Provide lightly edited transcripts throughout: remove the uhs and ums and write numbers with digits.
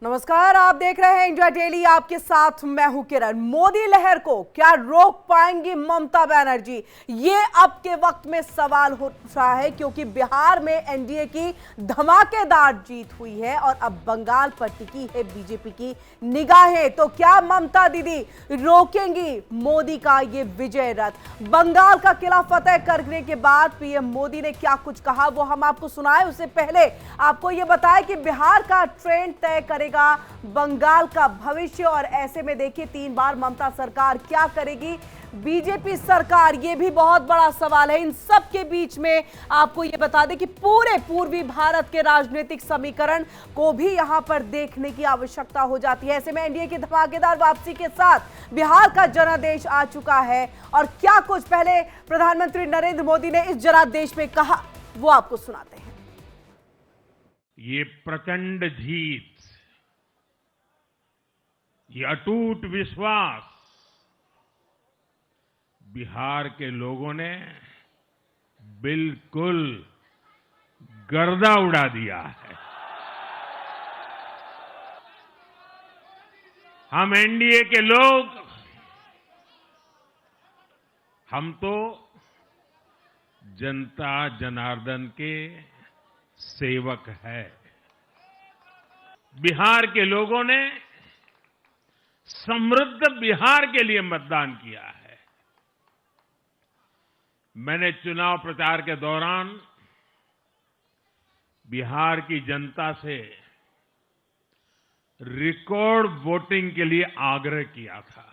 नमस्कार, आप देख रहे हैं इंडिया डेली। आपके साथ मैं हूं किरण। मोदी लहर को क्या रोक पाएंगी ममता बनर्जी, ये अब के वक्त में सवाल हो रहा है, क्योंकि बिहार में एनडीए की धमाकेदार जीत हुई है और अब बंगाल पर टिकी है बीजेपी की निगाहें। तो क्या ममता दीदी रोकेंगी मोदी का ये विजय रथ? बंगाल का किला फतेह करने के बाद पीएम मोदी ने क्या कुछ कहा वो हम आपको सुनाए। उससे पहले आपको ये बताएं कि बिहार का ट्रेंड तय करेगा बंगाल का भविष्य, और ऐसे में देखिए 3 बार ममता सरकार क्या करेगी, बीजेपी सरकार, ये भी बहुत बड़ा सवाल है। इन सब के बीच में आपको ये बता दें कि पूरे पूर्वी भारत के राजनीतिक समीकरण को भी यहां पर देखने की आवश्यकता हो जाती है। ऐसे में एनडीए की धमाकेदार वापसी के साथ बिहार का जनादेश आ चुका है, और क्या कुछ पहले प्रधानमंत्री नरेंद्र मोदी ने इस जनादेश में कहा वो आपको सुनाते हैं। ये प्रचंड जीत, ये अटूट विश्वास बिहार के लोगों ने बिल्कुल गर्दा उड़ा दिया है। हम एनडीए के लोग, हम तो जनता जनार्दन के सेवक है। बिहार के लोगों ने समृद्ध बिहार के लिए मतदान किया है। मैंने चुनाव प्रचार के दौरान बिहार की जनता से रिकॉर्ड वोटिंग के लिए आग्रह किया था,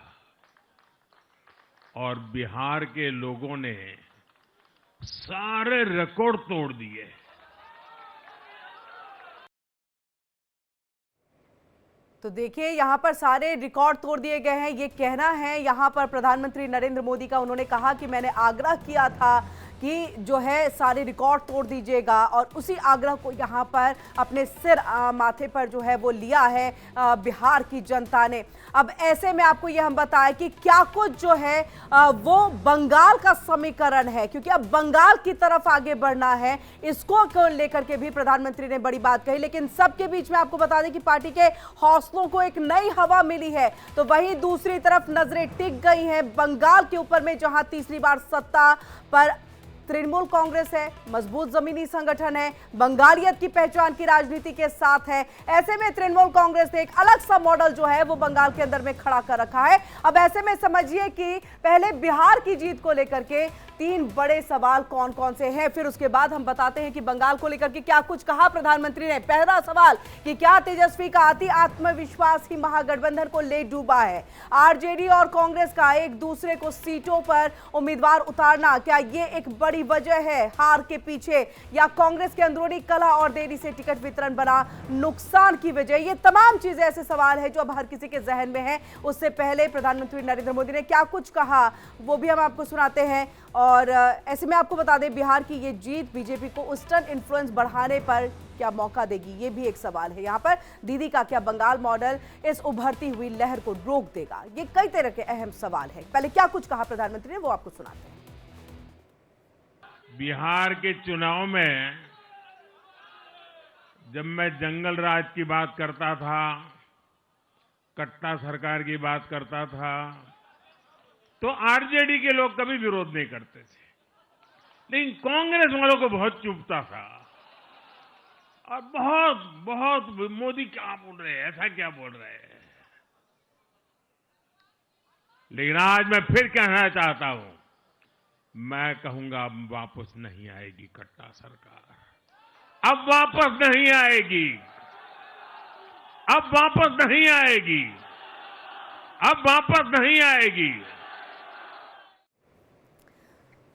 और बिहार के लोगों ने सारे रिकॉर्ड तोड़ दिए। तो देखिए यहां पर सारे रिकॉर्ड तोड़ दिए गए हैं। ये कहना है यहां पर प्रधानमंत्री नरेंद्र मोदी का। उन्होंने कहा कि मैंने आग्रह किया था कि जो है सारे रिकॉर्ड तोड़ दीजिएगा, और उसी आग्रह को यहाँ पर अपने सिर माथे पर जो है वो लिया है बिहार की जनता ने। अब ऐसे में आपको ये हम बताएं कि क्या कुछ जो है वो बंगाल का समीकरण है, क्योंकि अब बंगाल की तरफ आगे बढ़ना है, इसको लेकर के भी प्रधानमंत्री ने बड़ी बात कही। लेकिन सबके बीच में आपको बता दें कि पार्टी के हौसलों को एक नई हवा मिली है, तो वहीं दूसरी तरफ नजरें टिक गई हैं बंगाल के ऊपर में, जहां तीसरी बार सत्ता पर तृणमूल कांग्रेस है, मजबूत जमीनी संगठन है, बंगालियत की पहचान की राजनीति के साथ है। ऐसे में तृणमूल कांग्रेस ने एक अलग सा मॉडल जो है वो बंगाल के अंदर में खड़ा कर रखा है। अब ऐसे में समझिए कि पहले बिहार की जीत को लेकर के 3 बड़े सवाल कौन कौन से हैं, फिर उसके बाद हम बताते हैं कि बंगाल को लेकर के क्या कुछ कहा प्रधानमंत्री ने। पहला सवाल कि क्या तेजस्वी का अति आत्मविश्वास ही महागठबंधन को ले डूबा है? आरजेडी और कांग्रेस का एक दूसरे को सीटों पर उम्मीदवार उतारना, क्या ये एक बड़ी वजह है हार के पीछे, या कांग्रेस के अंदरूनी कलह और देरी से टिकट वितरण बना नुकसान की वजह? ये तमाम चीजें ऐसे सवाल है जो अब हर किसी के जहन में है। उससे पहले प्रधानमंत्री नरेंद्र मोदी ने क्या कुछ कहा वो भी हम आपको सुनाते हैं। और ऐसे में आपको बता दें बिहार की ये जीत बीजेपी को ईस्टर्न इन्फ्लुएंस बढ़ाने पर क्या मौका देगी, ये भी एक सवाल है। यहाँ पर दीदी का क्या बंगाल मॉडल इस उभरती हुई लहर को रोक देगा? ये कई तरह के अहम सवाल है। पहले क्या कुछ कहा प्रधानमंत्री ने वो आपको सुनाते हैं। बिहार के चुनाव में जब मैं जंगल राज की बात करता था, कट्टा सरकार की बात करता था, तो आरजेडी के लोग कभी विरोध नहीं करते थे, लेकिन कांग्रेस वालों को बहुत चुभता था, और बहुत मोदी क्या बोल रहे हैं, ऐसा क्या बोल रहे हैं। लेकिन आज मैं फिर कहना चाहता हूं, मैं कहूंगा अब वापस नहीं आएगी कट्टा सरकार, अब वापस नहीं आएगी, अब वापस नहीं आएगी, अब वापस नहीं आएगी।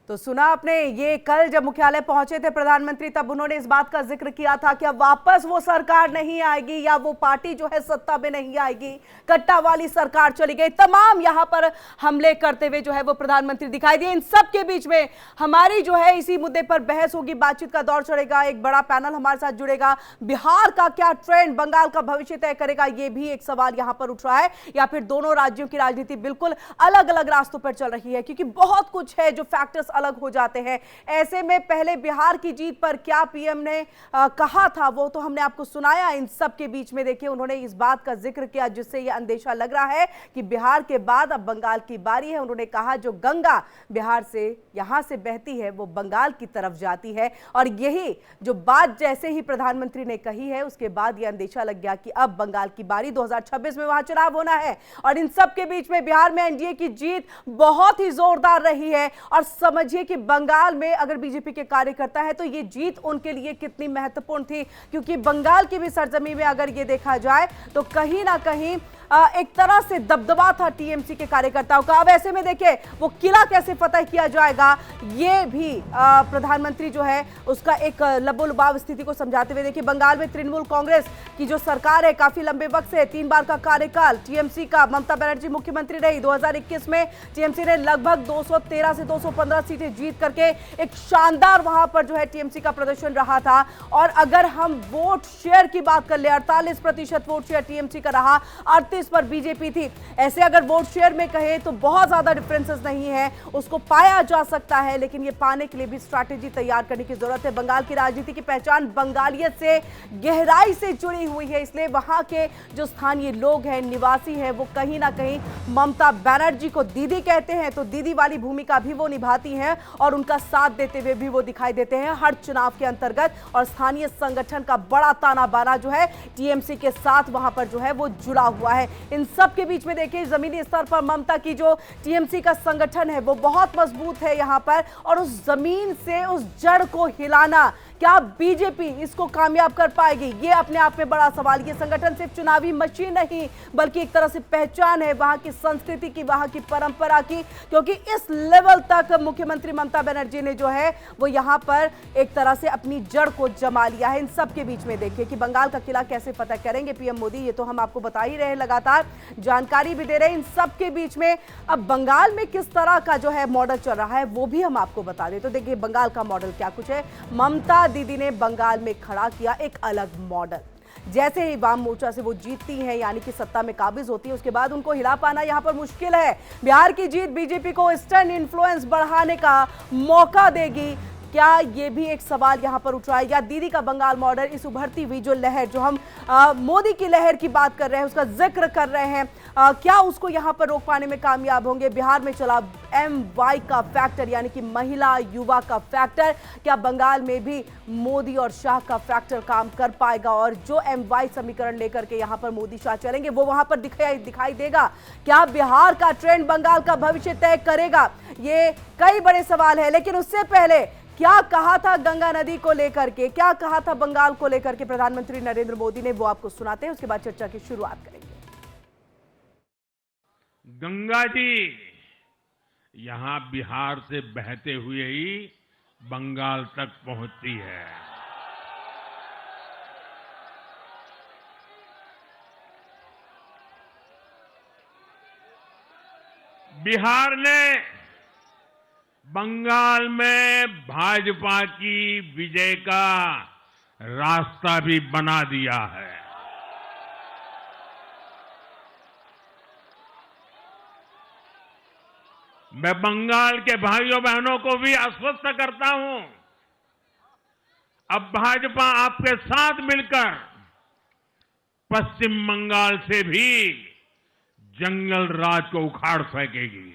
तो सुना आपने, ये कल जब मुख्यालय पहुंचे थे प्रधानमंत्री, तब उन्होंने इस बात का जिक्र किया था कि अब वापस वो सरकार नहीं आएगी, या वो पार्टी जो है सत्ता में नहीं आएगी, कट्टा वाली सरकार चली गई। तमाम यहां पर हमले करते हुए जो है वो प्रधानमंत्री दिखाई दिए। इन सब के बीच में हमारी जो है इसी मुद्दे पर बहस होगी, बातचीत का दौर चढ़ेगा, एक बड़ा पैनल हमारे साथ जुड़ेगा। बिहार का क्या ट्रेंड बंगाल का भविष्य तय करेगा, ये भी एक सवाल यहां पर उठ रहा है, या फिर दोनों राज्यों की राजनीति बिल्कुल अलग अलग रास्तों पर चल रही है, क्योंकि बहुत कुछ है जो फैक्टर्स अलग हो जाते हैं। ऐसे में पहले बिहार की जीत पर क्या पीएम ने कहा था वो तो हमने आपको सुनाया। इन सब के बीच में देखिए उन्होंने इस बात का जिक्र किया जिससे यह अंदेशा लग रहा है कि बिहार के बाद अब बंगाल की बारी है। उन्होंने कहा जो गंगा बिहार से यहां से बहती है वो बंगाल की तरफ जाती है, और यही जो बात जैसे ही प्रधानमंत्री ने कही है उसके बाद यह अंदेशा लग गया कि अब बंगाल की बारी, 2026 में वहां चुनाव होना है। और इन सब के बीच में बिहार में एनडीए की जीत बहुत ही जोरदार रही है। और समझिए कि बंगाल में अगर बीजेपी के कार्यकर्ता है तो ये जीत उनके लिए कितनी महत्वपूर्ण थी, क्योंकि बंगाल की भी सरजमी में अगर ये देखा जाए तो कहीं ना कहीं एक तरह से दबदबा था टीएमसी के कार्यकर्ताओं का। अब ऐसे में देखिए वो किला कैसे फतह किया जाएगा, ये भी प्रधानमंत्री जो है उसका एक लबोलुबाव स्थिति को समझाते हुए देखिए बंगाल में तृणमूल कांग्रेस की जो सरकार है काफी लंबे वक्त से 3 बार का कार्यकाल टीएमसी का, ममता बनर्जी मुख्यमंत्री रही। 2021 में टीएमसी ने लगभग 213 से 215 सीटें जीत करके एक शानदार वहां पर जो है टीएमसी का प्रदर्शन रहा था। और अगर हम वोट शेयर की बात कर ले 48% वोट शेयर टीएमसी का रहा, 38 पर बीजेपी थी। ऐसे अगर वोट शेयर में कहे तो बहुत ज्यादा डिफरेंसेस नहीं है, उसको पाया जा सकता है, लेकिन ये पाने के लिए भी स्ट्रैटेजी तैयार करने की जरूरत है। बंगाल की राजनीति की पहचान बंगालियत से गहराई से जुड़ी हुई है, इसलिए वहां के जो स्थानीय लोग हैं, निवासी हैं, वो कहीं ना कहीं ममता बनर्जी को दीदी कहते हैं, तो दीदी वाली भूमिका भी वो निभाती हैं और उनका साथ देते हुए भी वो दिखाई देते हैं हर चुनाव के अंतर्गत। और स्थानीय संगठन का बड़ा ताना बाना जो है टीएमसी के साथ वहां पर जो है वो जुड़ा हुआ है। इन सब के बीच में देखिए जमीनी स्तर पर ममता की जो टीएमसी का संगठन है वो बहुत मजबूत है यहां पर, और उस जमीन से उस जड़ को हिलाना क्या बीजेपी इसको कामयाब कर पाएगी, ये अपने आप में बड़ा सवाल। ये संगठन सिर्फ चुनावी मशीन नहीं बल्कि एक तरह से पहचान है वहां की संस्कृति की, वहां की परंपरा की, क्योंकि इस लेवल तक मुख्यमंत्री ममता बनर्जी ने जो है वो यहां पर एक तरह से अपनी जड़ को जमा लिया है। इन सब के बीच में देखिए कि बंगाल का किला कैसे फतह करेंगे पीएम मोदी, ये तो हम आपको बता ही रहे, लगातार जानकारी भी दे रहे हैं। इन सब के बीच में अब बंगाल में किस तरह का जो है मॉडल चल रहा है वो भी हम आपको बता दें। तो देखिए बंगाल का मॉडल क्या कुछ है। ममता दीदी ने बंगाल में खड़ा किया एक अलग मॉडल। जैसे ही वाम मोर्चा से वो जीतती हैं, यानी कि सत्ता में काबिज होती है, उसके बाद उनको हिला पाना यहां पर मुश्किल है। बिहार की जीत बीजेपी को ईस्टर्न इन्फ्लुएंस बढ़ाने का मौका देगी, क्या ये भी एक सवाल यहां पर उठ रहा है। या दीदी का बंगाल मॉडल, इस उभरती हुई जो लहर, जो हम मोदी की लहर की बात कर रहे हैं, उसका जिक्र कर रहे हैं, क्या उसको यहां पर रोक पाने में कामयाब होंगे। बिहार में चला MY का फैक्टर, यानी कि महिला युवा का फैक्टर, क्या बंगाल में भी मोदी और शाह का फैक्टर काम कर पाएगा, और जो MY समीकरण लेकर के यहां पर मोदी शाह चलेंगे वो वहां पर दिखाई देगा। क्या बिहार का ट्रेंड बंगाल का भविष्य तय करेगा, ये कई बड़े सवाल है। लेकिन उससे पहले क्या कहा था गंगा नदी को लेकर के, क्या कहा था बंगाल को लेकर के प्रधानमंत्री नरेंद्र मोदी ने, वो आपको सुनाते हैं, उसके बाद चर्चा की शुरुआत करेंगे। गंगा जी यहां बिहार से बहते हुए ही बंगाल तक पहुंचती है। बिहार ने बंगाल में भाजपा की विजय का रास्ता भी बना दिया है। मैं बंगाल के भाइयों बहनों को भी आश्वस्त करता हूं, अब भाजपा आपके साथ मिलकर पश्चिम बंगाल से भी जंगल राज को उखाड़ फेंकेगी।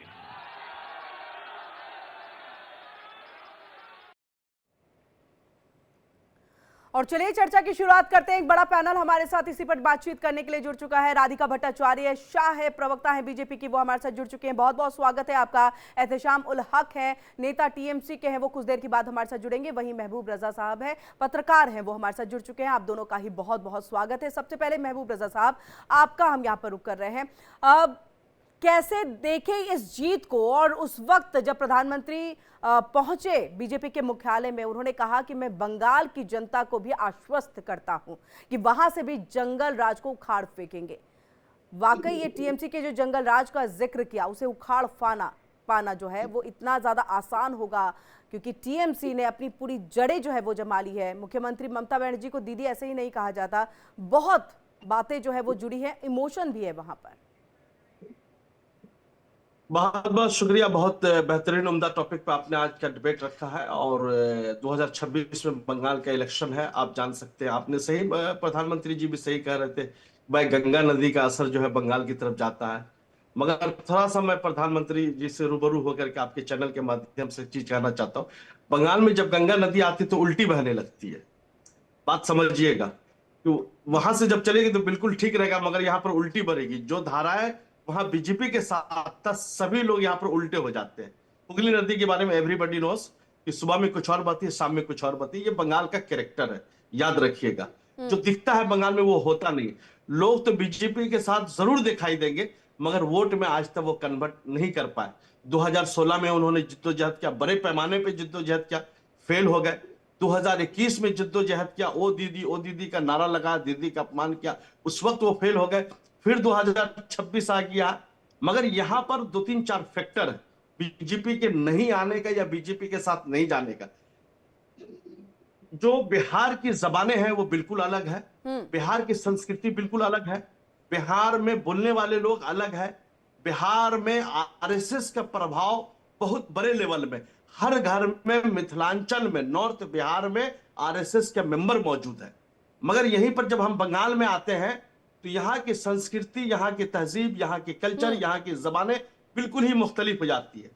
और चलिए चर्चा की शुरुआत करते हैं। एक बड़ा पैनल हमारे साथ इसी पर बातचीत करने के लिए जुड़ चुका है। राधिका भट्टाचार्य शाह है, प्रवक्ता है बीजेपी की, वो हमारे साथ जुड़ चुके हैं। बहुत बहुत स्वागत है आपका। एहतेशाम उल हक है, नेता टीएमसी के हैं, वो कुछ देर के बाद हमारे साथ जुड़ेंगे। वहीं महबूब रजा साहब है, पत्रकार हैं, वो हमारे साथ जुड़ चुके हैं। आप दोनों का ही बहुत बहुत स्वागत है। सबसे पहले महबूब रजा साहब, आपका हम यहाँ पर रुक कर रहे हैं। कैसे देखें इस जीत को, और उस वक्त जब प्रधानमंत्री पहुंचे बीजेपी के मुख्यालय में, उन्होंने कहा कि मैं बंगाल की जनता को भी आश्वस्त करता हूं कि वहां से भी जंगल राज को उखाड़ फेंकेंगे। वाकई ये टीएमसी के जो जंगल राज का जिक्र किया, उसे उखाड़ पाना जो है वो इतना ज्यादा आसान होगा, क्योंकि टीएमसी ने अपनी पूरी जड़ें जो है वो जमा ली है। मुख्यमंत्री ममता बनर्जी को दीदी ऐसे ही नहीं कहा जाता, बहुत बातें जो है वो जुड़ी है, इमोशन भी है वहां पर। बहुत बहुत शुक्रिया। बहुत बेहतरीन उम्दा टॉपिक पे आपने आज का डिबेट रखा है। और 2026 में बंगाल का इलेक्शन है, आप जान सकते हैं। आपने सही, प्रधानमंत्री जी भी सही कह रहे थे, भाई गंगा नदी का असर जो है बंगाल की तरफ जाता है। मगर थोड़ा सा मैं प्रधानमंत्री जी से रूबरू होकर के आपके चैनल के माध्यम से चीज कहना चाहता हूँ। बंगाल में जब गंगा नदी आती है तो उल्टी बहने लगती है, बात समझिएगा। तो वहां से जब चलेगी तो बिल्कुल ठीक रहेगा, मगर यहाँ पर उल्टी बढ़ेगी। जो धारा है वहां बीजेपी के साथ था, सभी लोग यहाँ पर उल्टे हो जाते हैं। हुगली नदी के बारे में एवरीबॉडी नोस कि सुबह में कुछ और बहती है, शाम में कुछ और बहती है। ये बंगाल का कैरेक्टर है, याद रखिएगा। जो दिखता है बंगाल में वो होता नहीं। लोग तो बीजेपी के साथ जरूर दिखाई देंगे, मगर वोट में आज तक वो कन्वर्ट नहीं कर पाए। 2016 में उन्होंने जिद्दोजहद किया, बड़े पैमाने पे जिद्दोजहद किया, फेल हो गए। 2021 में जिद्दोजहद किया, ओ दीदी का नारा लगा, दीदी का अपमान किया, उस वक्त वो फेल हो गए। फिर 2026 आ गया, मगर यहां पर दो तीन चार फैक्टर है बीजेपी के नहीं आने का या बीजेपी के साथ नहीं जाने का। जो बिहार की जबानें हैं वो बिल्कुल अलग है, बिहार की संस्कृति बिल्कुल अलग है, बिहार में बोलने वाले लोग अलग है। बिहार में आरएसएस का प्रभाव बहुत बड़े लेवल में, हर घर में, मिथिलांचल में, नॉर्थ बिहार में आरएसएस के मेंबर मौजूद है। मगर यहीं पर जब हम बंगाल में आते हैं तो यहाँ की संस्कृति, यहाँ की तहजीब, यहाँ की कल्चर, यहाँ की जबानें बिल्कुल ही मुख्तलिफ हो जाती है।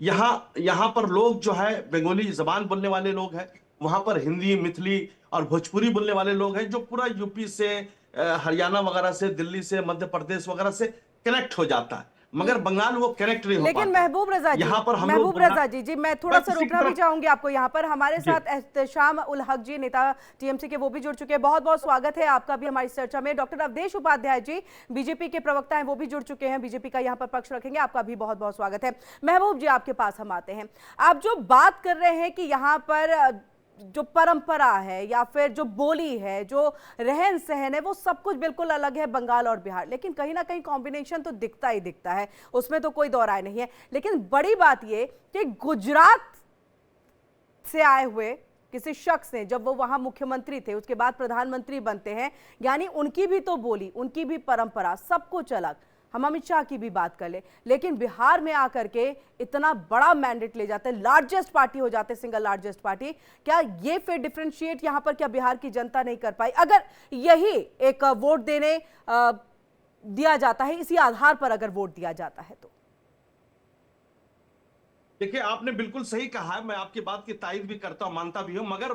यहाँ पर लोग जो है बंगाली जबान बोलने वाले लोग हैं, वहां पर हिंदी, मिथिली और भोजपुरी बोलने वाले लोग हैं, जो पूरा यूपी से, हरियाणा वगैरह से, दिल्ली से, मध्य प्रदेश वगैरह से कनेक्ट हो जाता है। मगर बंगाल वो कनेक्ट नहीं हो लेकिन पाता। महबूब रजा जी, यहाँ पर हम महबूब लोग रजा जी मैं थोड़ा सा रोकना भी चाहूंगी आपको यहाँ पर। हमारे साथ एहतशाम उल हक जी, नेता टीएमसी के, वो भी जुड़ चुके हैं। बहुत बहुत स्वागत है आपका भी हमारी चर्चा में। डॉक्टर अवधेश उपाध्याय जी, बीजेपी के प्रवक्ता हैं, वो भी जुड़ चुके हैं, बीजेपी का यहाँ पर पक्ष रखेंगे। आपका भी बहुत बहुत स्वागत है। महबूब जी, आपके पास हम आते हैं। आप जो बात कर रहे हैं कि यहाँ पर जो परंपरा है या फिर जो बोली है, जो रहन सहन है, वो सब कुछ बिल्कुल अलग है बंगाल और बिहार, लेकिन कहीं ना कहीं कॉम्बिनेशन तो दिखता ही दिखता है, उसमें तो कोई दो राय नहीं है। लेकिन बड़ी बात ये कि गुजरात से आए हुए किसी शख्स ने, जब वो वहां मुख्यमंत्री थे, उसके बाद प्रधानमंत्री बनते हैं, यानी उनकी भी तो बोली, उनकी भी परंपरा, सब कुछ अलग। हम अमित शाह की भी बात कर ले, लेकिन बिहार में आकर के इतना बड़ा मैंडेट ले जाते हैं, लार्जेस्ट पार्टी हो जाते हैं, सिंगल लार्जेस्ट पार्टी। क्या ये फिर डिफरेंशिएट यहां पर क्या बिहार की जनता नहीं कर पाई? अगर यही एक वोट देने दिया जाता है, इसी आधार पर अगर वोट दिया जाता है तो? देखिए, आपने बिल्कुल सही कहा है, मैं आपकी बात की तायद भी करता हूं, मानता भी हूं। मगर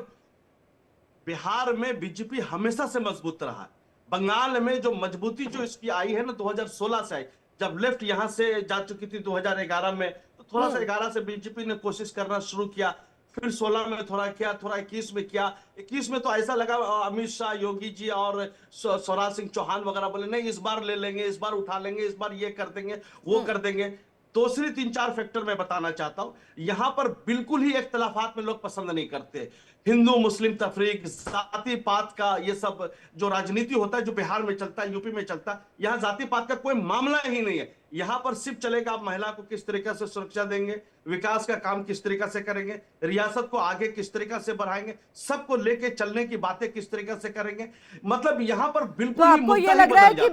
बिहार में बीजेपी हमेशा से मजबूत रहा है। बंगाल में जो मजबूती जो इसकी आई है ना, 2016 से आई, जब लेफ्ट यहां से जा चुकी थी 2011 में, तो थोड़ा सा 11 से बीजेपी ने कोशिश करना शुरू किया, फिर 16 में थोड़ा किया, थोड़ा 21 में किया। 21 में तो ऐसा लगा अमित शाह, योगी जी और स्वराज सिंह चौहान वगैरह बोले नहीं इस बार ले लेंगे, इस बार उठा लेंगे, इस बार ये कर देंगे, वो कर देंगे। दूसरी 3-4 फैक्टर मैं बताना चाहता हूं। यहां पर बिल्कुल ही इख्तलाफात में लोग पसंद नहीं करते। हिंदू मुस्लिम तफरीक, जाति पात का ये सब जो राजनीति होता है, जो बिहार में चलता है, यूपी में चलता है, यहां जाति पात का कोई मामला ही नहीं है। यहां पर सिर्फ चलेगा आप महिला को किस तरीके से सुरक्षा देंगे, विकास का काम किस तरीके से करेंगे, रियासत को आगे किस तरीके से बढ़ाएंगे, सबको लेके चलने की बातें किस तरीके से करेंगे। मतलब यहां पर तो बिल्कुल आपको ये लग रहा है कि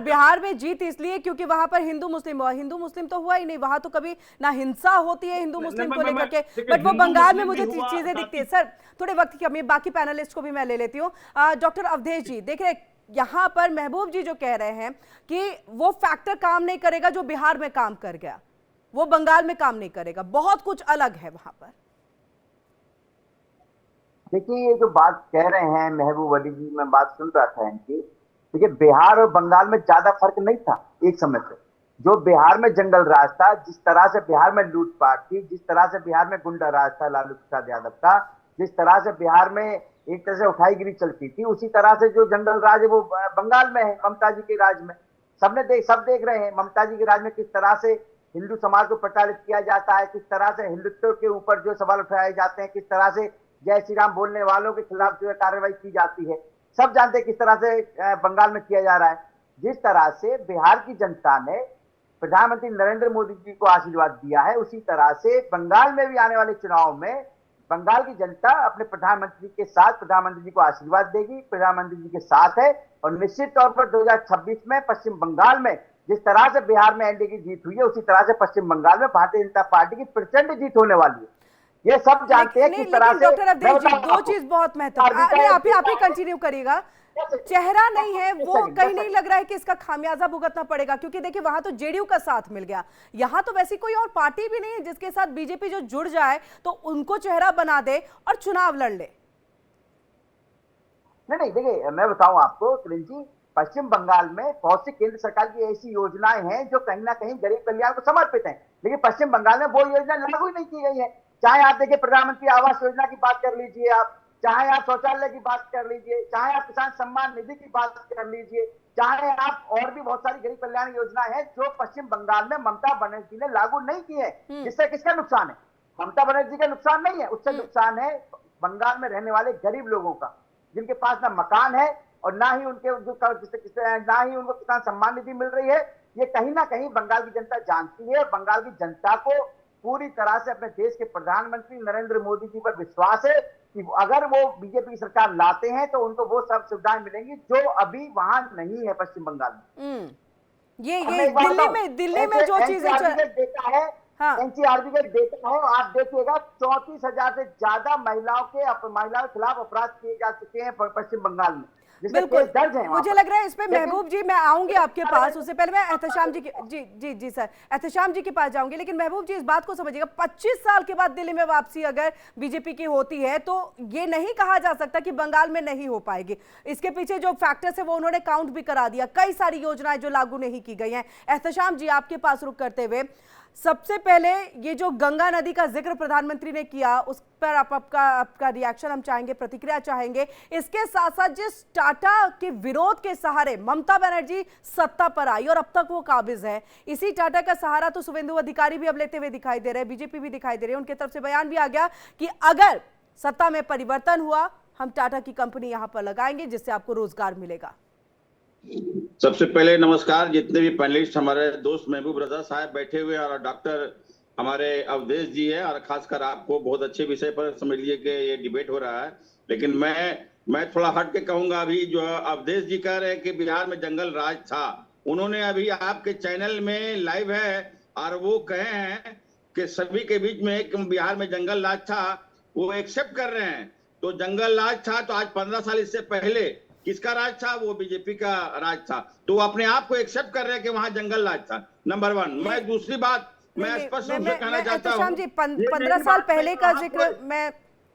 बिहार में जीत इसलिए क्योंकि वहां पर हिंदू मुस्लिम तो हुआ ही नहीं, वहां तो कभी ना हिंसा होती है हिंदू मुस्लिम को लेकर के, बट वो बंगाल में मुझे चीजें दिखती है। सर थोड़े वक्त की कमी, बाकी पैनलिस्ट को भी मैं ले लेती हूँ। डॉक्टर अवधेश जी, देखिए यहां पर महबूब जी जो कह रहे हैं कि वो फैक्टर काम नहीं करेगा जो बिहार में काम कर गया, वो बंगाल में काम नहीं करेगा, बहुत कुछ अलग है वहां पर। देखिए, ये जो बात कह रहे हैं महबूब अली जी, मैं बात सुन रहा था इनकी। देखिए, बिहार और बंगाल में ज्यादा फर्क नहीं था एक समय से। जो बिहार में जंगल राज था, जिस तरह से बिहार में लूटपाट थी, जिस तरह से बिहार में गुंडा राज था, लालू प्रसाद यादव का, जिस तरह से बिहार में एक तरह से उठाईगिरी चलती थी, उसी तरह से जो जंगल राज है वो बंगाल में है, ममता जी के राज में। सब देख रहे हैं ममता जी के राज में किस तरह से हिंदू समाज को प्रताड़ित किया जाता है, किस तरह से हिंदुत्व के ऊपर जो सवाल उठाए जाते हैं, किस तरह से जय श्री राम बोलने वालों के खिलाफ जो है कार्रवाई की जाती है। सब जानते हैं किस तरह से बंगाल में किया जा रहा है। जिस तरह से बिहार की जनता ने प्रधानमंत्री नरेंद्र मोदी जी को आशीर्वाद दिया है, उसी तरह से बंगाल में भी आने वाले चुनाव में बंगाल की जनता अपने प्रधानमंत्री के साथ, प्रधानमंत्री जी को आशीर्वाद देगी, प्रधानमंत्री जी के साथ है। और निश्चित तौर पर 2026 में पश्चिम बंगाल में जिस तरह से बिहार में एनडीए की जीत हुई है, उसी तरह से पश्चिम बंगाल में भारतीय जनता पार्टी की प्रचंड जीत होने वाली है। ये सब जानते हैं किस तरह से। डॉक्टर अवधेश जी, दो चीज बहुत महत्वपूर्ण, आप ही कंटिन्यू करिएगा। चेहरा नहीं है वो, कहीं नहीं लग रहा है कि इसका खामियाजा भुगतना पड़ेगा, क्योंकि देखिए वहां तो जेडीयू का साथ मिल गया, यहां तो वैसी कोई और पार्टी भी नहीं है जिसके साथ बीजेपी जो जुड़ जाए तो उनको चेहरा बना दे और चुनाव लड़ ले। नहीं, देखिए मैं बताऊं आपको किरण जी, पश्चिम बंगाल में बहुत सी केंद्र सरकार की ऐसी योजनाएं हैं जो कहीं ना कहीं गरीब कल्याण को समर्पित हैं, लेकिन पश्चिम बंगाल में वो योजना लागू ही नहीं की गई है। चाहे आप देखिए प्रधानमंत्री आवास योजना की बात कर लीजिए, आप चाहे आप शौचालय की बात कर लीजिए, चाहे आप किसान सम्मान निधि की बात कर लीजिए, चाहे आप और भी बहुत सारी गरीब कल्याण योजनाएं हैं जो पश्चिम बंगाल में ममता बनर्जी ने लागू नहीं की है। जिससे किसका नुकसान है? ममता बनर्जी का नुकसान नहीं है, उससे नुकसान है बंगाल में रहने वाले गरीब लोगों का, जिनके पास ना मकान है और ना ही उनके ना ही उनको किसान सम्मान निधि मिल रही है। ये कहीं ना कहीं बंगाल की जनता जानती है। बंगाल की जनता को पूरी तरह से अपने देश के प्रधानमंत्री नरेंद्र मोदी जी पर विश्वास है कि अगर वो बीजेपी की सरकार लाते हैं तो उनको वो सब सुविधाएं मिलेंगी जो अभी वहां नहीं है पश्चिम बंगाल में। ये दिल्ली में जो चीजें देता है, एनसीआरबी का डेटा है, आप देखिएगा 34,000 से ज्यादा महिलाओं के खिलाफ अपराध किए जा चुके हैं पश्चिम बंगाल में। बिल्कुल दर्ज है। मुझे लग रहा है इस पे महबूब जी मैं आऊंगी आपके पास, उससे पहले मैं एहतशाम जी जी सर एहतशाम जी के पास जाऊंगी, लेकिन महबूब जी इस बात को समझिएगा, 25 साल के बाद दिल्ली में वापसी अगर बीजेपी की होती है तो ये नहीं कहा जा सकता कि बंगाल में नहीं हो पाएगी। इसके पीछे जो फैक्टर्स है वो उन्होंने काउंट भी करा दिया, कई सारी योजनाएं जो लागू नहीं की गई हैं। एहतशाम जी आपके पास रुक करते हुए, सबसे पहले ये जो गंगा नदी का जिक्र प्रधानमंत्री ने किया उस पर आपका रिएक्शन हम चाहेंगे, प्रतिक्रिया चाहेंगे। इसके साथ साथ जिस टाटा के विरोध के सहारे ममता बनर्जी सत्ता पर आई और अब तक वो काबिज है, इसी टाटा का सहारा तो शुभेंदु अधिकारी भी अब लेते हुए दिखाई दे रहे हैं, बीजेपी भी दिखाई दे रही है। उनकी तरफ से बयान भी आ गया कि अगर सत्ता में परिवर्तन हुआ हम टाटा की कंपनी यहां पर लगाएंगे जिससे आपको रोजगार मिलेगा। सबसे पहले नमस्कार, जितने भी पैनलिस्ट हमारे दोस्त महबूब रजा साहब बैठे हुए और डॉक्टर हमारे अवधेश जी है, और खासकर आपको बहुत अच्छे विषय पर समझ लिए कि ये डिबेट हो रहा है। लेकिन मैं थोड़ा हट के कहूंगा, अभी जो अवधेश जी कह रहे हैं कि बिहार में जंगल राज था, उन्होंने अभी आपके चैनल में लाइव है और वो कहे हैं कि सभी के बीच में बिहार में जंगल राज था, वो एक्सेप्ट कर रहे हैं। तो जंगल राज था तो आज 15 साल इससे पहले किसका राज था? वो बीजेपी का राज था। तो वो अपने आप को एक्सेप्ट कर रहे हैं कि वहां जंगल राज था, नंबर 1। मैं दूसरी बात मैं स्पष्ट रूप से कहना चाहता हूं, 15 साल पहले का जिक्र मैं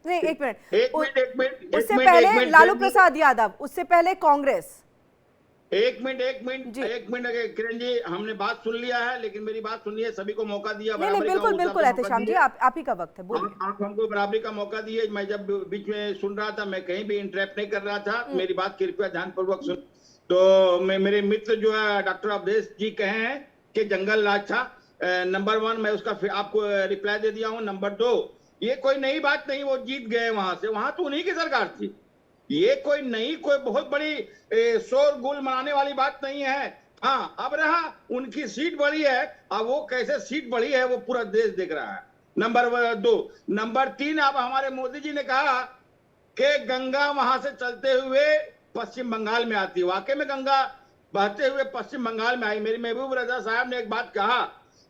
नहीं, एक मिनट, उससे पहले लालू प्रसाद यादव, उससे पहले कांग्रेस। एक मिनट किरण जी, हमने बात सुन लिया है, लेकिन मेरी बात सुनिए, सभी को मौका दिया। नहीं, बिल्कुल एहतशाम जी आप ही का वक्त है, बोलिए। आप हमको बराबरी का मौका दिए। मैं जब बीच में सुन रहा था, मैं कहीं भी इंटरप्ट नहीं कर रहा था, मेरी बात कृपया ध्यानपूर्वक सुन। तो मेरे मित्र जो है डॉक्टर अवधेश जी कहे हैं कि जंगल राज था, नंबर 1 मैं उसका आपको रिप्लाई दे दिया हूँ। नंबर 2, ये कोई नई बात नहीं, वो जीत गए वहां से, वहां तो उन्हीं की सरकार थी। ये कोई बहुत बड़ी शोरगुल मनाने वाली बात नहीं है। हाँ, अब रहा उनकी सीट बढ़ी है, अब वो कैसे सीट बढ़ी है वो पूरा देश देख रहा है, नंबर 2। नंबर 3, अब हमारे मोदी जी ने कहा कि गंगा वहां से चलते हुए पश्चिम बंगाल में आती है। वाकई में गंगा बहते हुए पश्चिम बंगाल में आई। मेरी महबूब रजा साहब ने एक बात कहा,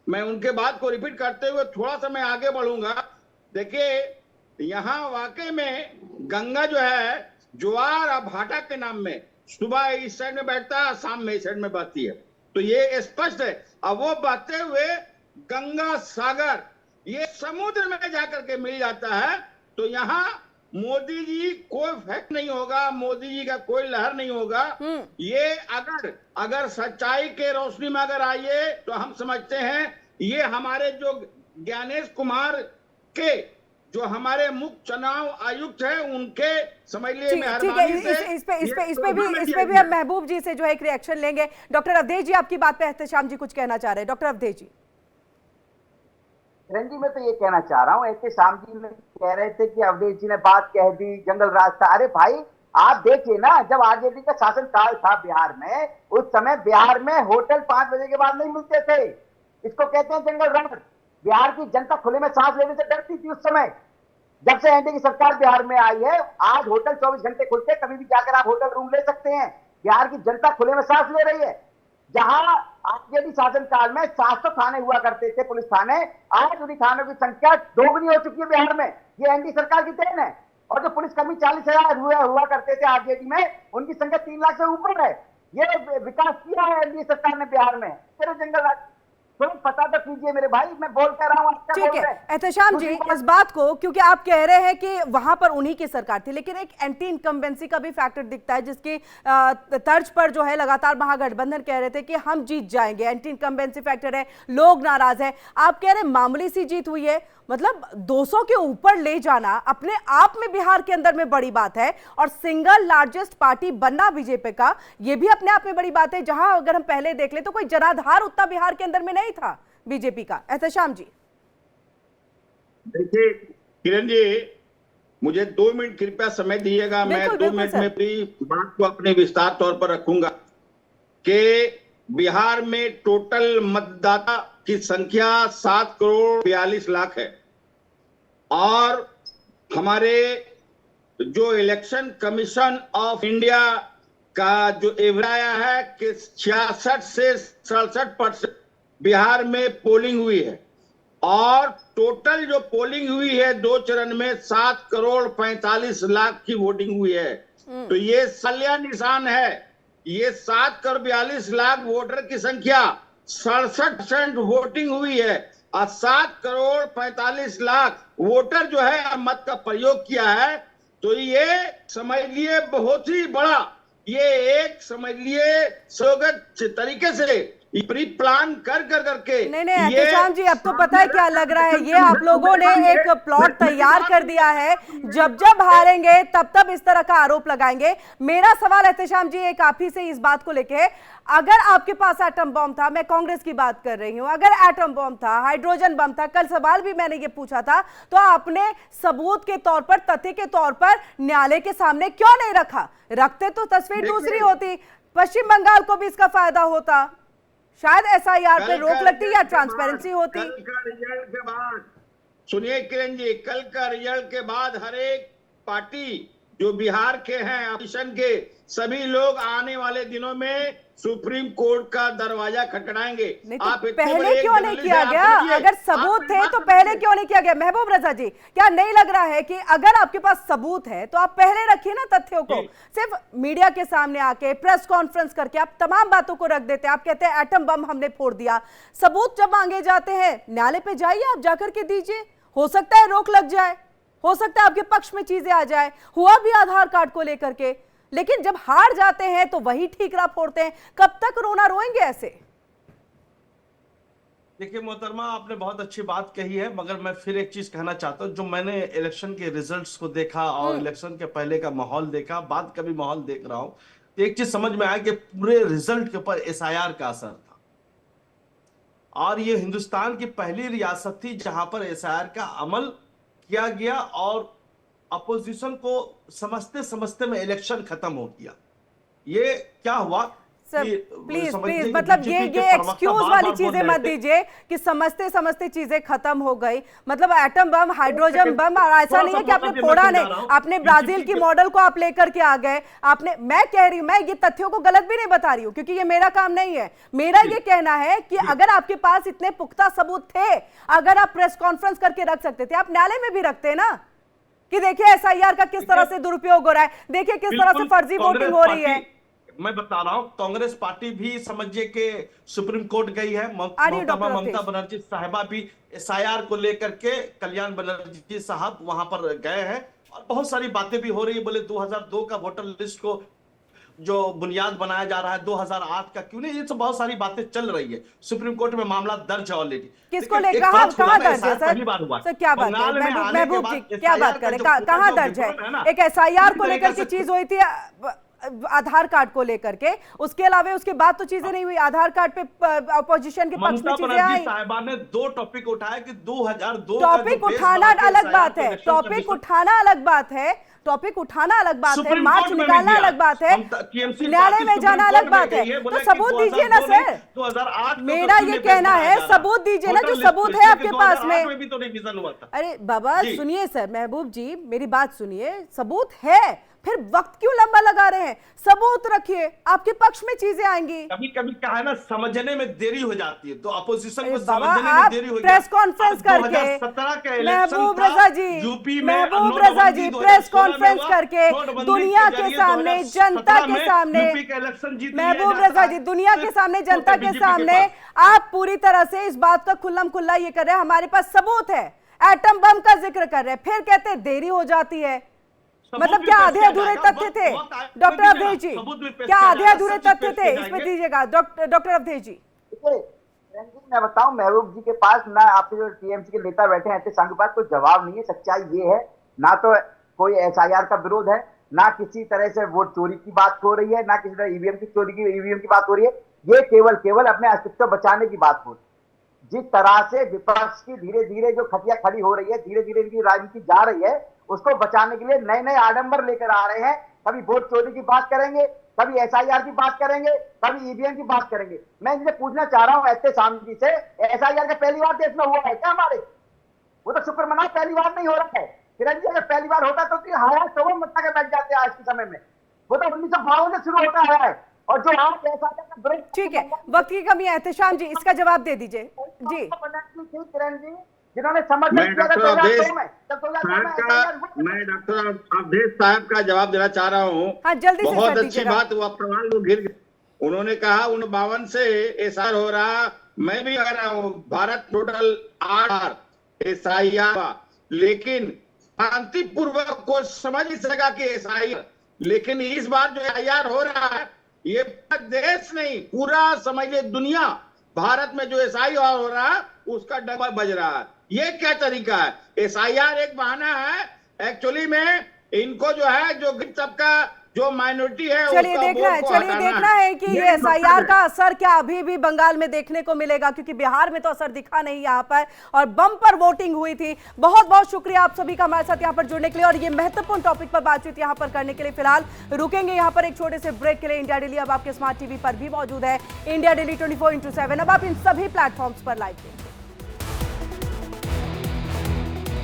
मैं उनके बात को रिपीट करते हुए थोड़ा सा मैं आगे बढ़ूंगा। देखिए यहाँ वाकई में गंगा जो है ज्वार और भाटा के नाम में सुबह इस साइड में बैठता है, शाम में इस साइड में बहती है, तो ये स्पष्ट है। अब वो बहते हुए गंगा सागर ये समुद्र में जाकर के मिल जाता है। तो यहाँ मोदी जी कोई फैक्ट नहीं होगा, मोदी जी का कोई लहर नहीं होगा। ये अगर सच्चाई के रोशनी में अगर आइए तो हम समझते हैं ये हमारे जो ज्ञानेश कुमार के जो हमारे मुख्य चुनाव आयुक्त हैं उनके समझ लिए मेहरबानी से इस पे भी हम महबूब जी से जो है एक रिएक्शन लेंगे। डॉक्टर अवधेश जी आपकी बात पे एहतशाम जी कुछ कहना चाह रहे हैं। डॉक्टर अवधेश जी। किरण जी मैं तो ये कहना चाह रहा हूँ, एहतशाम जी ने कह रहे थे कि अवधेश जी ने बात कह दी जंगल राज था। अरे भाई आप देखिए ना, जब आरजेडी का शासन काल था बिहार में, उस समय बिहार में होटल 5 बजे के बाद नहीं मिलते थे। इसको कहते हैं जंगल राज। बिहार की जनता खुले में सांस लेने से डरती थी उस समय। जब से एनडीए की सरकार बिहार में आई है, आज होटल 24 घंटे खुलते, कभी भी जाकर आप होटल रूम ले सकते हैं। बिहार की जनता खुले में सांस ले रही है। जहां आरजेडी शासनकाल में 700 थाने हुआ करते थे, पुलिस थाने। आज उन्हीं थानों की संख्या दोगुनी हो चुकी है बिहार में। ये एनडीए सरकार की देन है। और जो पुलिस कर्मी 40,000 हुआ करते थे आरजेडी में, उनकी संख्या 3 लाख से ऊपर है। ये विकास किया है एनडीए सरकार ने बिहार में। तेरे जंगल राज तो पता तो कीजिए मेरे भाई, मैं बोल कर रहा हूँ। ठीक है एहतेशाम जी, इस बात को, क्योंकि आप कह रहे हैं कि वहां पर उन्हीं की सरकार थी, लेकिन एक एंटी इनकम्बेंसी का भी फैक्टर दिखता है, जिसकी तर्ज पर जो है लगातार महागठबंधन कह रहे थे कि हम जीत जाएंगे। एंटी इनकम्बेंसी फैक्टर है, लोग नाराज है। आप कह रहे हैं मामूली सी जीत हुई है, मतलब 200 के ऊपर ले जाना अपने आप में बिहार के अंदर में बड़ी बात है, और सिंगल लार्जेस्ट पार्टी बनना बीजेपी का, यह भी अपने आप में बड़ी बात है, जहां अगर हम पहले देख ले तो कोई जनाधार उतना बिहार के अंदर में नहीं था बीजेपी का। एहतेशाम जी देखिए किरण जी, मुझे 2 मिनट कृपया समय दीजिएगा। मैं 2 मिनट में पूरी बात को अपने विस्तार तौर पर रखूंगा कि बिहार में टोटल मतदाता की संख्या 7 करोड़ 42 लाख है, और हमारे जो इलेक्शन कमीशन ऑफ इंडिया का जो एवरेज आया है कि 66 से 67% बिहार में पोलिंग हुई है, और टोटल जो पोलिंग हुई है 2 चरण में 7 करोड़ 45 लाख की वोटिंग हुई है। तो ये सलिया निशान है। ये 7 करोड़ 42 लाख वोटर की संख्या 67% वोटिंग हुई है, और 7 करोड़ 45 लाख वोटर जो है मत का प्रयोग किया है। तो ये समझ लिए बहुत ही बड़ा, ये एक समझ लिए स्वागत तरीके से प्री प्लान करके नहीं एहतेशाम जी, अब तो पता है क्या लग रहा है, ये आप लोगों ने एक प्लॉट तैयार कर दिया है, जब जब हारेंगे तब इस तरह का आरोप लगाएंगे। मेरा सवाल एहतेशाम जी एक आप ही से इस बात को लेके, अगर आपके पास एटम बम था, मैं कांग्रेस की बात कर रही हूं, अगर एटम बम था, हाइड्रोजन बम था, कल सवाल भी मैंने ये पूछा था, तो आपने सबूत के तौर पर, तथ्य के तौर पर न्यायालय के सामने क्यों नहीं रखा? रखते तो तस्वीर दूसरी होती, पश्चिम बंगाल को भी इसका फायदा होता, शायद एसआईआर पे रोक लगती या ट्रांसपेरेंसी होती। कल का रिजल्ट के बाद, सुनिए किरण जी, कल का रिजल्ट के बाद हर एक पार्टी जो बिहार के हैं, ऑपोजिशन के सभी लोग आने वाले दिनों में सुप्रीम कोर्ट का दरवाजा खटखटाएंगे। नहीं तो पहले क्यों नहीं किया गया? अगर सबूत थे तो पहले क्यों नहीं किया गया? महबूब रजा जी, क्या नहीं लग रहा है कि अगर आपके पास सबूत है तो आप पहले रखिए ना तथ्यों को? सिर्फ मीडिया के सामने आके प्रेस कॉन्फ्रेंस करके आप तमाम बातों को रख देते हैं। आप कहते हैं एटम बम हमने फोड़ दिया। सबूत जब मांगे जाते हैं न्यायालय पे जाइए, आप जाकर के दीजिए, हो सकता है रोक लग जाए, हो सकता है आपके पक्ष में चीजें आ जाए। हुआ भी आधार कार्ड को लेकर के, लेकिन जब हार जाते हैं तो वही ठीकरा फोड़ते हैं। कब तक रोना रोएंगे ऐसे? देखिए मोहतरमा, आपने बहुत अच्छी बात कही है, मगर मैं फिर एक चीज कहना चाहता हूं। जो मैंने इलेक्शन के रिजल्ट्स को देखा और इलेक्शन के पहले का माहौल देखा, बाद का भी माहौल देख रहा हूं, तो एक चीज समझ में आया कि पूरे रिजल्ट के ऊपर एसआईआर का असर था। और ये हिंदुस्तान की पहली रियासत थी जहां पर एसआईआर का अमल किया गया, और अपोजिशन को समझते समझते में इलेक्शन खत्म हो गया। ये क्या हुआ? सर प्लीज मतलब ये एक्सक्यूज वाली चीजें मत दीजिए कि समझते समझते चीजें खत्म हो गई। मतलब एटम बम, हाइड्रोजन बम, और ऐसा नहीं है कि आपने फोड़ा नहीं, आपने ब्राजील की मॉडल को आप लेकर के आ गए। आपने, मैं कह रही हूं, मैं ये तथ्यों को गलत भी नहीं बता रही हूं, क्योंकि ये मेरा काम नहीं है। मेरा ये कहना है कि अगर आपके पास इतने पुख्ता सबूत थे, अगर आप प्रेस कॉन्फ्रेंस करके रख सकते थे, आप न्यायालय में भी रखते ना कि देखिए एसआईआर का किस तरह से दुरुपयोग हो रहा है, देखिए किस तरह से फर्जी वोटिंग हो रही है। मैं बता रहा हूं, कांग्रेस पार्टी भी समझिए कि सुप्रीम कोर्ट गई है। ममता बनर्जी साहिबा भी एसआईआर को लेकर के, कल्याण बनर्जी साहब वहां पर गए हैं, और बहुत सारी बातें भी हो रही है। बोले 2002 का वोटर लिस्ट को जो बुनियाद बनाया जा रहा है, 2008 का क्यों नहीं, ये तो बहुत सारी बातें चल रही है। सुप्रीम कोर्ट में मामला दर्ज है ऑलरेडी। किसको लेकर? कहां दर्ज है सर? सर क्या बात है महबूब जी, क्या बात करें, कहां दर्ज है? एक एसआईआर को लेकर की चीज हुई थी, आधार कार्ड को लेकर के, उसके अलावा उसके बाद तो चीजें नहीं हुई। आधार कार्ड पे अपोजिशन के पक्ष में चीजें आई। साहिबा ने 2 टॉपिक उठाया कि 2002 टॉपिक उठाना अलग बात है, टॉपिक उठाना अलग बात है, टॉपिक उठाना अलग बात है, मार्च निकालना अलग बात है, न्यायालय में जाना अलग बात है। तो सबूत दीजिए ना सर। 2008 मेरा ये कहना है सबूत दीजिए ना, जो सबूत है आपके पास में। भी तो रिवीजन हुआ था। अरे बाबा सुनिए सर, महबूब जी मेरी बात सुनिए, सबूत है फिर वक्त क्यों लंबा लगा रहे हैं? सबूत रखिए, आपके पक्ष में चीजें आएंगी। कभी कभी क्या है ना, समझने में देरी हो जाती है, तो अपोजिशन को बाबा, समझने में आप देरी हो जाती है। प्रेस कॉन्फ्रेंस करके 2017 का इलेक्शन महबूब था रजा जी, यूपी में, महबूब रजा जी प्रेस कॉन्फ्रेंस करके दुनिया के सामने, जनता के सामने, महबूब रजा जी दुनिया के सामने, जनता के सामने आप पूरी तरह से इस बात का खुल्लम खुल्ला ये कर रहे हैं, हमारे पास सबूत है, एटम बम का जिक्र कर रहे हैं, फिर कहते हैं देरी हो जाती है। मतलब क्या आधे अधूरे तथ्य थे? डॉक्टर अवधेश जी, क्या आधे अधूरे तथ्य थे? इसमें दीजिएगा डॉक्टर अवधेश जी। मैं बताऊं, महबूब जी के पास ना आपके जो टीएमसी के नेता बैठे हैं संघ के पास कोई जवाब नहीं है। सच्चाई ये है, ना तो कोई एसआईआर का विरोध है, ना किसी तरह से वोट चोरी की बात हो रही है, ना किसी तरह ईवीएम की चोरी की ईवीएम की बात हो रही है। ये केवल अपने अस्तित्व बचाने की बात हो रही है। जिस तरह से विपक्ष की धीरे धीरे जो खटिया खड़ी हो रही है, धीरे धीरे इनकी राजनीति जा रही है, उसको बचाने के लिए नए नए आडंबर लेकर आ रहे हैं। कभी वोट चोरी की बात करेंगे, कभी एसआईआर की बात करेंगे, कभी ईवीएम की बात करेंगे। मैं इनसे पूछना चाह रहा हूं एहतेशाम जी से, एसआईआर का पहली बार देश में हुआ है क्या हमारे? वो तो शुक्र मनाओ पहली बार नहीं हो रहा है। किरण जी, अगर पहली बार होता तो हाया तो मत्ता के बैठ जाते हैं आज के समय में। वो तो 1952 से शुरू होता है। और जो आप ठीक है, वक्त की कमी है। एहतेशाम जी, इसका जवाब दे दीजिए जी। किरण जी, जिन्होंने समर्थन मैं डॉक्टर अवधेश साहब का जवाब देना चाह रहा हूँ। हाँ, जल्दी से बहुत अच्छी बात, वो प्रमाण लोग घिर गए। उन्होंने कहा 52 से एसआर हो रहा, मैं भी कह रहा हूँ भारत टोटल 8 एसआईआर, लेकिन शांतिपूर्वक को समझ नहीं सका कि एसआईआर, लेकिन इस बार जो एसआईआर हो रहा है, ये देश नहीं पूरा समझ ले दुनिया, भारत में जो एसआईआर हो रहा है उसका डबल बज रहा है। ये क्या तरीका है? एसआईआर एक बहाना है, एक्चुअली में इनको जो है जो सबका जो माइनॉरिटी है, चलिए देखना है कि ये एसआईआर का असर क्या अभी भी बंगाल में देखने को मिलेगा, क्योंकि बिहार में तो असर दिखा नहीं यहाँ पर, और बम पर वोटिंग हुई थी। बहुत बहुत शुक्रिया आप सभी का हमारे साथ यहाँ पर जुड़ने के लिए और ये महत्वपूर्ण टॉपिक पर बातचीत यहाँ पर करने के लिए। फिलहाल रुकेंगे यहाँ पर एक छोटे से ब्रेक के लिए। इंडिया डेली अब आपके स्मार्ट टीवी पर भी मौजूद है, इंडिया डेली 24/7। अब आप इन सभी प्लेटफॉर्म्स पर लाइव